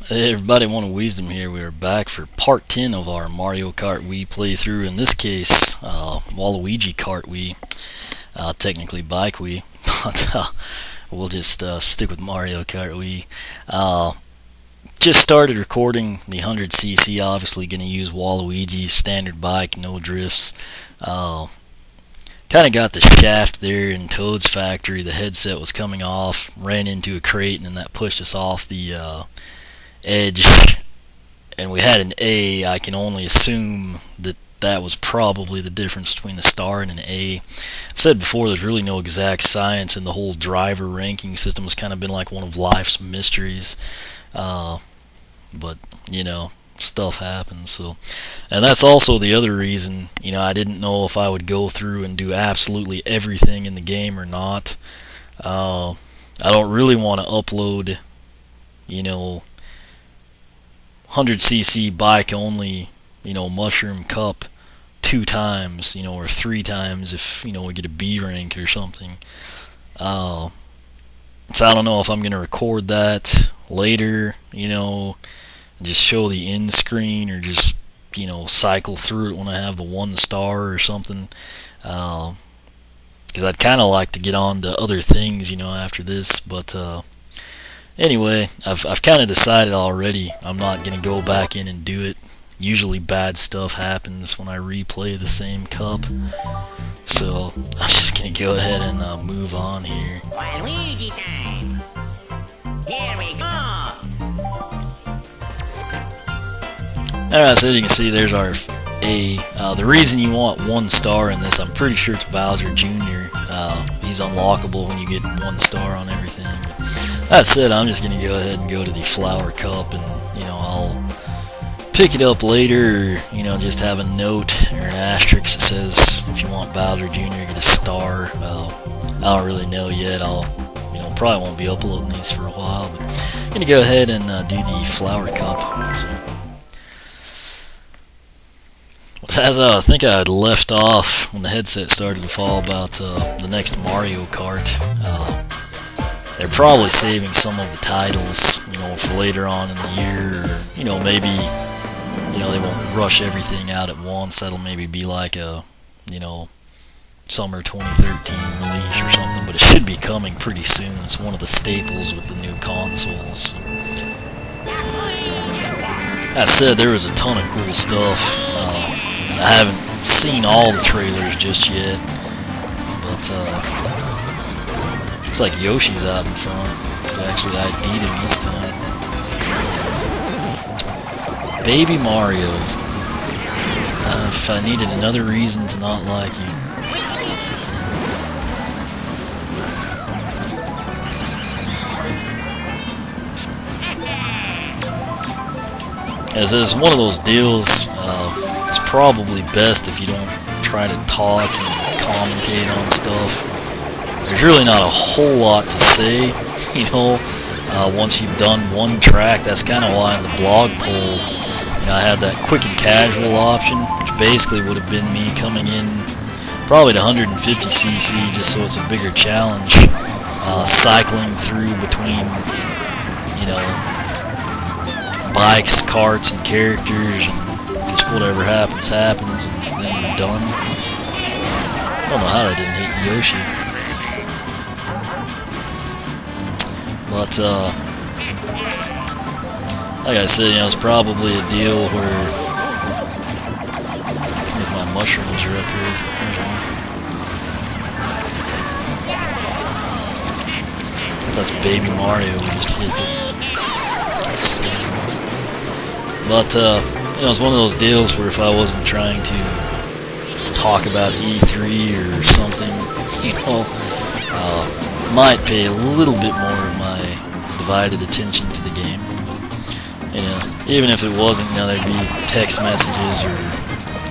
Hey everybody, One of Wisdom here. We are back for part 10 of our Mario Kart Wii playthrough. In this case, Waluigi Kart Wii, technically Bike Wii, but we'll just stick with Mario Kart Wii. Just started recording the 100cc, obviously going to use Waluigi, standard bike, no drifts. Kind of got the shaft there in Toad's factory. The headset was coming off, ran into a crate, and then that pushed us off the edge, and we had an A. I can only assume that that was probably the difference between a star and an A. I've said before, there's really no exact science, and the whole driver ranking system has kind of been like one of life's mysteries. But you know, stuff happens. So, and that's also the other reason. You know, I didn't know if I would go through and do absolutely everything in the game or not. I don't really want to upload, you know, 100cc bike only, you know, mushroom cup 2 times, you know, or 3 times if, you know, we get a B rank or something. So I don't know if I'm gonna record that later, you know, just show the end screen, or just, you know, cycle through it when I have the 1 star or something. Because I'd kind of like to get on to other things, you know, after this, but anyway, I've kind of decided already I'm not going to go back in and do it. Usually bad stuff happens when I replay the same cup. So I'm just going to go ahead and move on here. Waluigi time! Here we go! Alright, so as you can see, there's our A. The reason you want 1 star in this, I'm pretty sure it's Bowser Jr. He's unlockable when you get 1 star on everything. That said, I'm just going to go ahead and go to the flower cup, and, you know, I'll pick it up later, or, you know, just have a note or an asterisk that says if you want Bowser Jr. get a star. I don't really know yet. I'll, you know, probably won't be uploading these for a while, but I'm going to go ahead and do the flower cup. So, as I think I had left off when the headset started to fall about the next Mario Kart. They're probably saving some of the titles, you know, for later on in the year, or, you know, maybe, you know, they won't rush everything out at once. That'll maybe be like a, you know, summer 2013 release or something, but it should be coming pretty soon. It's one of the staples with the new consoles. That said, there was a ton of cool stuff. I haven't seen all the trailers just yet, but looks like Yoshi's out in front. Actually, I ID'd him this time. Baby Mario. If I needed another reason to not like you. As is one of those deals, it's probably best if you don't try to talk and commentate on stuff. There's really not a whole lot to say, you know, once you've done 1 track. That's kind of why in the blog poll, you know, I had that quick and casual option, which basically would have been me coming in probably to 150cc, just so it's a bigger challenge, cycling through between, you know, bikes, karts, and characters, and just whatever happens, happens, and then you're done. I don't know how that didn't hit Yoshi. But, like I said, you know, it's probably a deal where, if my mushrooms are up here, that's Baby Mario we just hit. But, you know, it's one of those deals where if I wasn't trying to talk about E3 or something, you know, might pay a little bit more of my divided attention to the game. You know, even if it wasn't, you know, there'd be text messages or,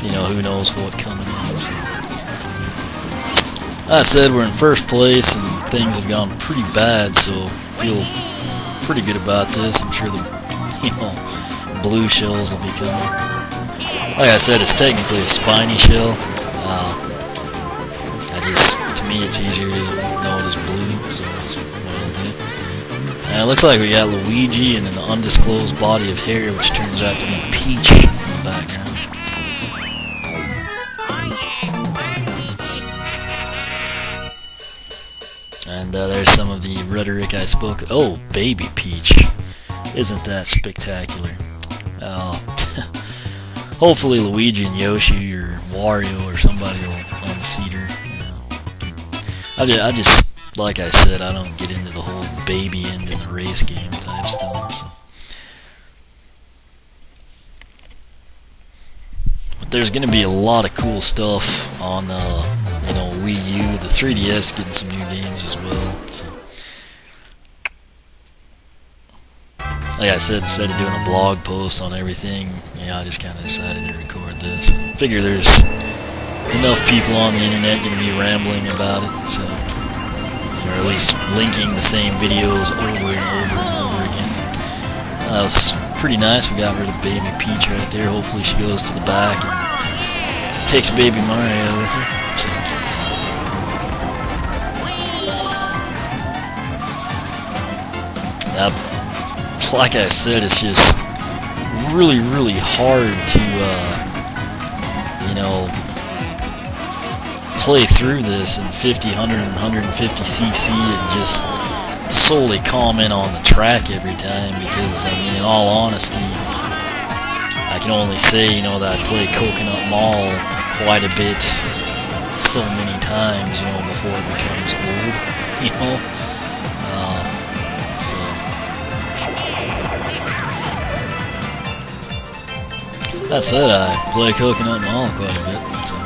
you know, who knows what coming in. So. I said we're in first place and things have gone pretty bad, so I feel pretty good about this. I'm sure the, you know, blue shells will be coming. Like I said, it's technically a spiny shell. To me it's easier to know it is blue, so that's what I'll do. And it looks like we got Luigi and an undisclosed body of hair, which turns out to be Peach in the background. And there's some of the rhetoric I spoke. Oh, baby Peach. Isn't that spectacular? Hopefully Luigi and Yoshi or Wario or somebody will unseat her. I just, like I said, I don't get into the whole baby engine race game type stuff. So. But there's going to be a lot of cool stuff on Wii U. The 3DS getting some new games as well. So. Like I said, instead of doing a blog post on everything, I just kind of decided to record this. Figure there's enough people on the internet going to be rambling about it, so, or at least linking the same videos over and over and over again. That was pretty nice. We got rid of baby Peach right there. Hopefully she goes to the back and takes baby Mario with her. So. Like I said, it's just really, really hard to, play through this in 50, 100, and 150cc and just solely comment on the track every time, because, in all honesty, I can only say, that I played Coconut Mall quite a bit, so many times, before it becomes old, so... That said, I play Coconut Mall quite a bit, so,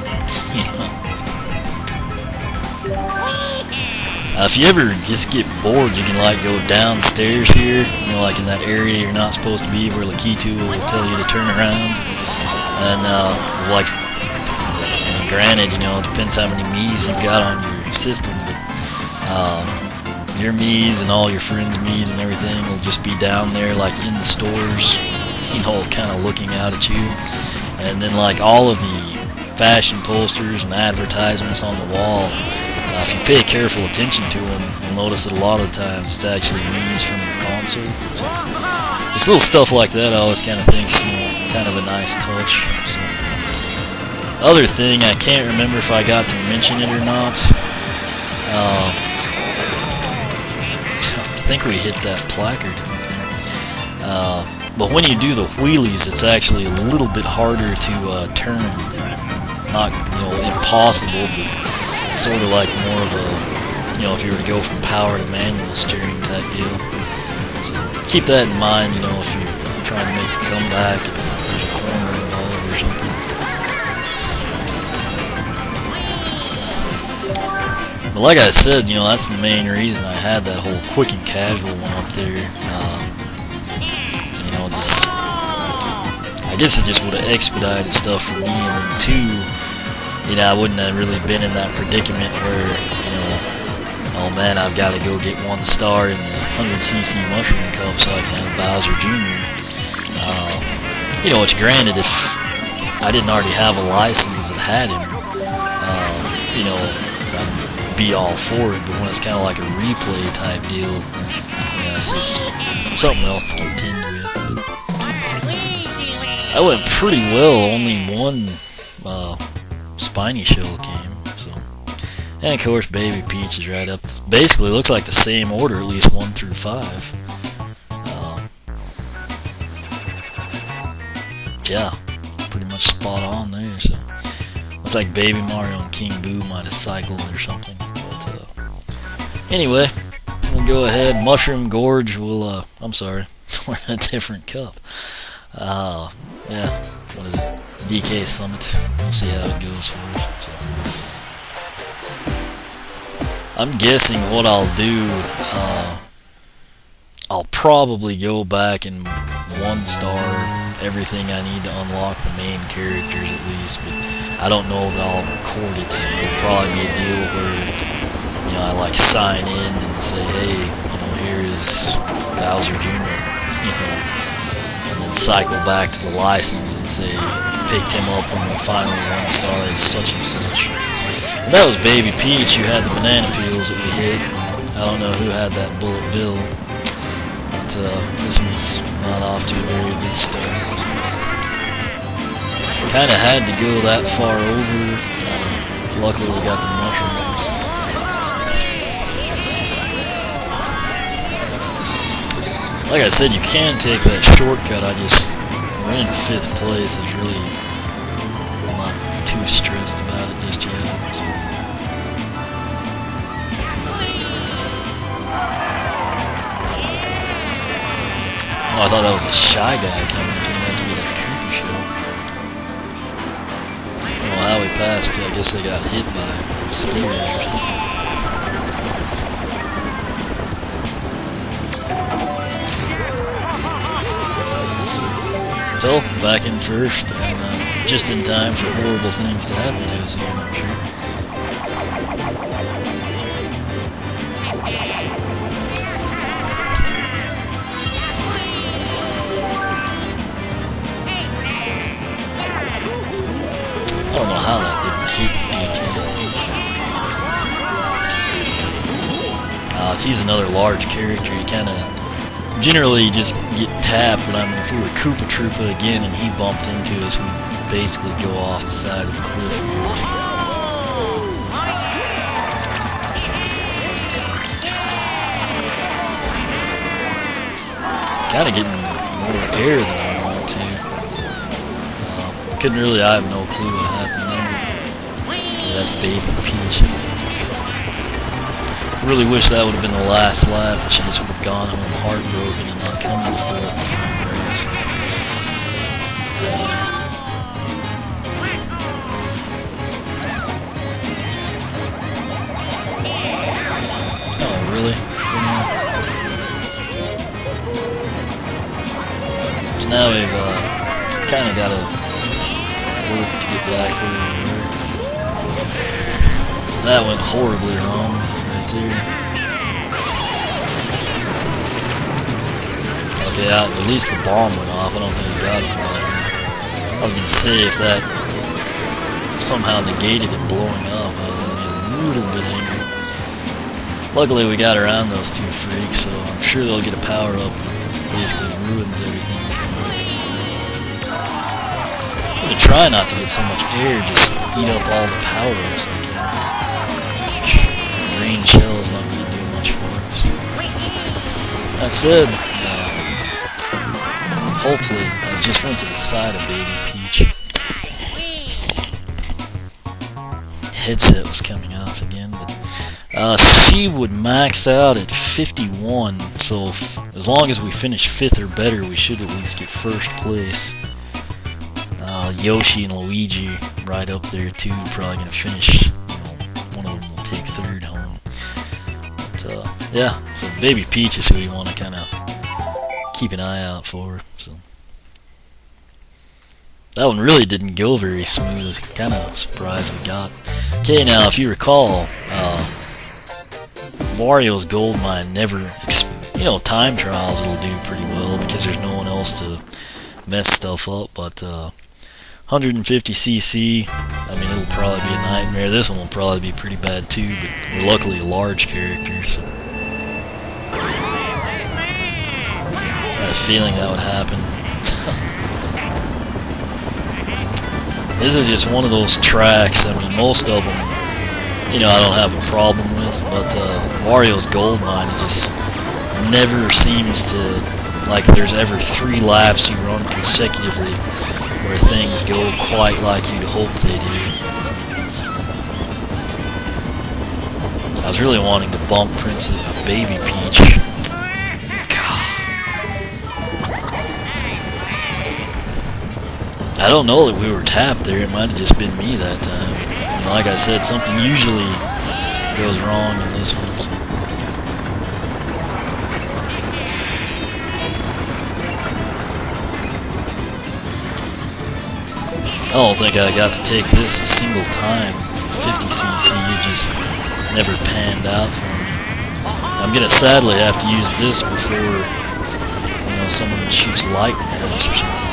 if you ever just get bored, you can go downstairs here, like in that area you're not supposed to be, where Lakitu will tell you to turn around, and granted, it depends how many Mii's you've got on your system, but your Mii's and all your friends' Mii's and everything will just be down there, in the stores, kind of looking out at you, and then all of the fashion posters and advertisements on the wall, if you pay careful attention to them, you'll notice that a lot of the times it's actually Mii's from your console. So just little stuff like that I always kind of think's kind of a nice touch. So, other thing, I can't remember if I got to mention it or not. I think we hit that placard. But when you do the wheelies, it's actually a little bit harder to turn. Not, impossible, but sort of like more of a, if you were to go from power to manual steering type deal. So keep that in mind, if you're trying to make a comeback and there's a corner involved or something. But like I said, that's the main reason I had that whole quick and casual one up there. I guess it just would have expedited stuff for me, and then two, I wouldn't have really been in that predicament where, oh man, I've got to go get 1 star in the 100cc Mushroom Cup so I can have Bowser Jr. It's granted, if I didn't already have a license that had him, I'd be all for it, but when it's kind of like a replay type deal, it's just something else to contend with. That went pretty well, only one Spiny Shell came, so. And of course Baby Peach is right up, basically looks like the same order, at least 1 through 5. Yeah, pretty much spot on there, so. Looks like Baby Mario and King Boo might have cycled or something, but anyway, we'll go ahead. Mushroom Gorge will, I'm sorry, we're in a different cup. Yeah, what is it? DK Summit. We'll see how it goes for us. So. I'm guessing what I'll do, I'll probably go back and 1-star everything I need to unlock the main characters at least, but I don't know that I'll record it. It'll probably be a deal where, I sign in and say, hey, here is Bowser Jr., and then cycle back to the license and say, picked him up when we finally 1-starred such and such. And that was Baby Peach, who had the banana peels that we hit. I don't know who had that Bullet Bill. But this one's not off to a very good start. Kind of had to go that far over. Luckily, we got the mushrooms. Like I said, you can take that shortcut. I just ran 5th place. Is really not too stressed about it just yet. So. Oh, I thought that was a Shy Guy coming. It didn't have to be that Koopa show. I don't know how he passed. I guess they got hit by skiers or something. So, back in first, and just in time for horrible things to happen to us again, I'm sure. I don't know how that didn't hit DK. He's another large character. He kind of generally just get tapped, but I mean, if we were Koopa Troopa again and he bumped into us, we'd basically go off the side of the cliff. Kind of getting more air than I want to. Couldn't really, I have no clue what happened there. Okay, that's Baby Peach. Really wish that would have been the last lap, and she just would have gone home heartbroken and not come to the 4th and 5th race. Oh, really? Yeah. So now we've kind of got to work to get back where we were. That went horribly wrong. Okay, at least the bomb went off. I don't think it got it. I was gonna say if that somehow negated it blowing up, I was gonna be a little bit angry. Luckily, we got around those 2 freaks, so I'm sure they'll get a power up that basically ruins everything. I'm gonna try not to get so much air, just eat up all the power ups I can. Green shell is not going to do much for us. That said, hopefully, I just went to the side of Baby Peach. Headset was coming off again, but she would max out at 51, so as long as we finish 5th or better, we should at least get 1st place. Yoshi and Luigi right up there too, probably going to finish. One of them will take 3rd home. But, yeah, so Baby Peach is who you want to kind of keep an eye out for. So that one really didn't go very smooth. Kind of surprised we got. Okay, now if you recall, Mario's Gold Mine never, time trials it'll do pretty well because there's no one else to mess stuff up. But 150cc, I mean, it'll probably be a nightmare. This one will probably be pretty bad too, but we're luckily a large character, so I had a feeling that would happen. This is just one of those tracks, I mean, most of them, I don't have a problem with, but Mario's Gold Mine, it just never seems to, like there's ever 3 laps you run consecutively where things go quite like you'd hope they do. I was really wanting to bump Baby Peach. I don't know that we were tapped there. It might have just been me that time. Like I said, something usually goes wrong in this one. So. I don't think I got to take this a single time. 50cc just never panned out for me. I'm gonna sadly have to use this before someone shoots lightning at us or something.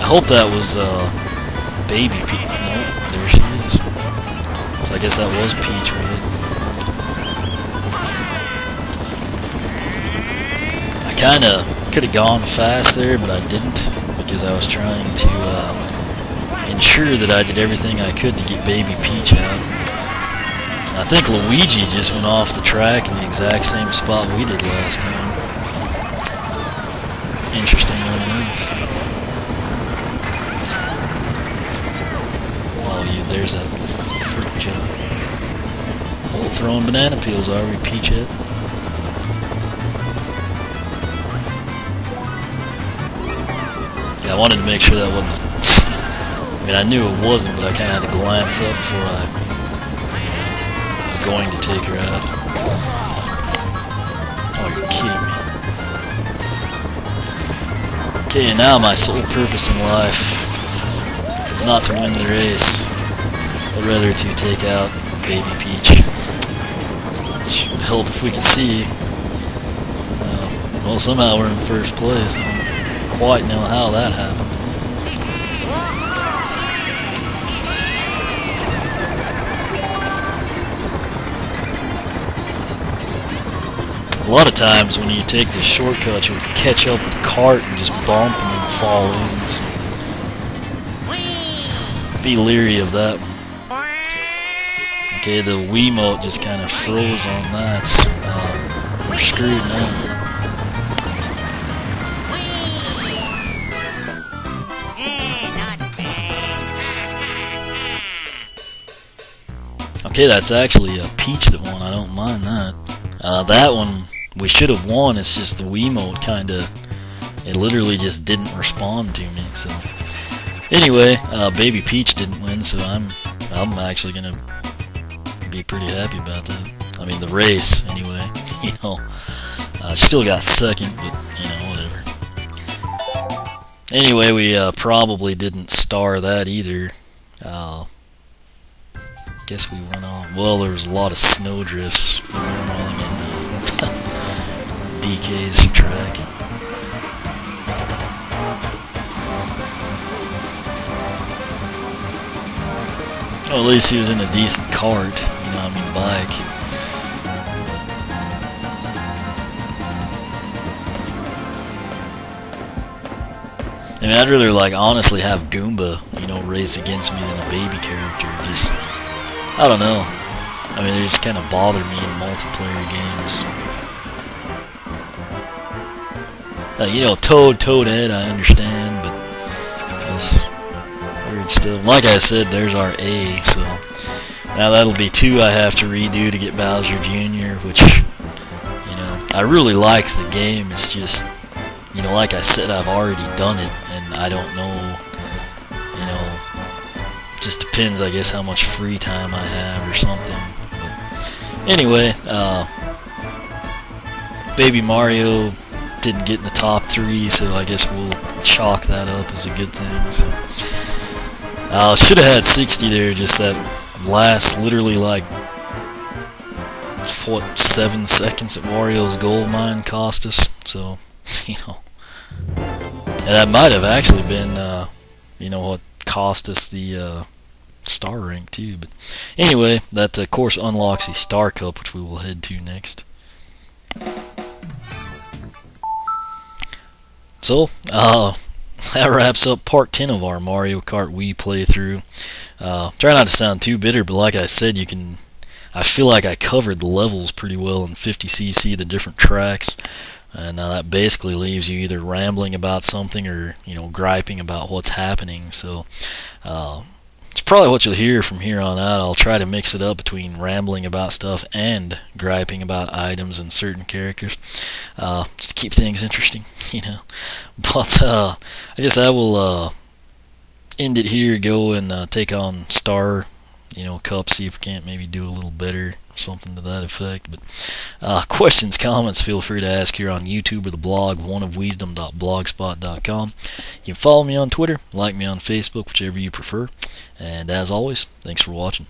I hope that was Baby Peach. No, there she is. So I guess that was Peach with it. kind of could have gone fast there, but I didn't because I was trying to ensure that I did everything I could to get Baby Peach out. I think Luigi just went off the track in the exact same spot we did last time. Interesting enough. Oh, there's that little fruit jump. Oh, throwing banana peels, are we, Peachhead? Yeah, I wanted to make sure that wasn't... I mean, I knew it wasn't, but I kind of had to glance up before I was going to take her out. Oh, you're kidding me. Okay, now my sole purpose in life is not to win the race, but rather to take out Baby Peach. Which would help if we could see. Well, somehow we're in first place. I don't quite know how that happened. A lot of times when you take this shortcut, you'll catch up with the cart and just bump and then fall in. So be leery of that one. Okay, the Wiimote just kind of froze on that. We're screwed now. Okay, that's actually a Peach that won. I don't mind that. That one we should have won. It's just the Wiimote kind of, it literally just didn't respond to me. So anyway, Baby Peach didn't win, so I'm actually gonna be pretty happy about that. I mean, the race anyway. You know, still got second, but you know, whatever. Anyway, we probably didn't star that either. Guess we went on. Well, there was a lot of snow drifts going on in DK's track. Well, at least he was in a decent cart, you know, I mean bike. I mean, I'd rather, like, honestly have Goomba, you know, race against me than a baby character. Just, I don't know. I mean, they just kind of bother me in multiplayer games. You know, Toadhead, I understand, but that's weird stuff. Like I said, there's our A, so now that'll be 2 I have to redo to get Bowser Jr., which, you know, I really like the game. It's just, you know, like I said, I've already done it, and I don't know, you know, just depends, I guess, how much free time I have or something. But anyway, Baby Mario didn't get in the top 3, so I guess we'll chalk that up as a good thing. So should have had 60 there, just that last, literally like, what, 7 seconds at Wario's gold mine cost us. So, you know, and that might have actually been, you know, what cost us the star rank too. But anyway, that course unlocks the Star Cup, which we will head to next. So, that wraps up part 10 of our Mario Kart Wii playthrough. Try not to sound too bitter, but like I said, I feel like I covered the levels pretty well in 50cc, the different tracks, and that basically leaves you either rambling about something or, you know, griping about what's happening. So, it's probably what you'll hear from here on out. I'll try to mix it up between rambling about stuff and griping about items and certain characters, just to keep things interesting, you know. But I guess I will end it here, go and take on Star, you know, Cup, see if we can't maybe do a little better, something to that effect. But questions, comments, feel free to ask here on YouTube or the blog, oneofwisdom.blogspot.com. You can follow me on Twitter, like me on Facebook, whichever you prefer. And as always, thanks for watching.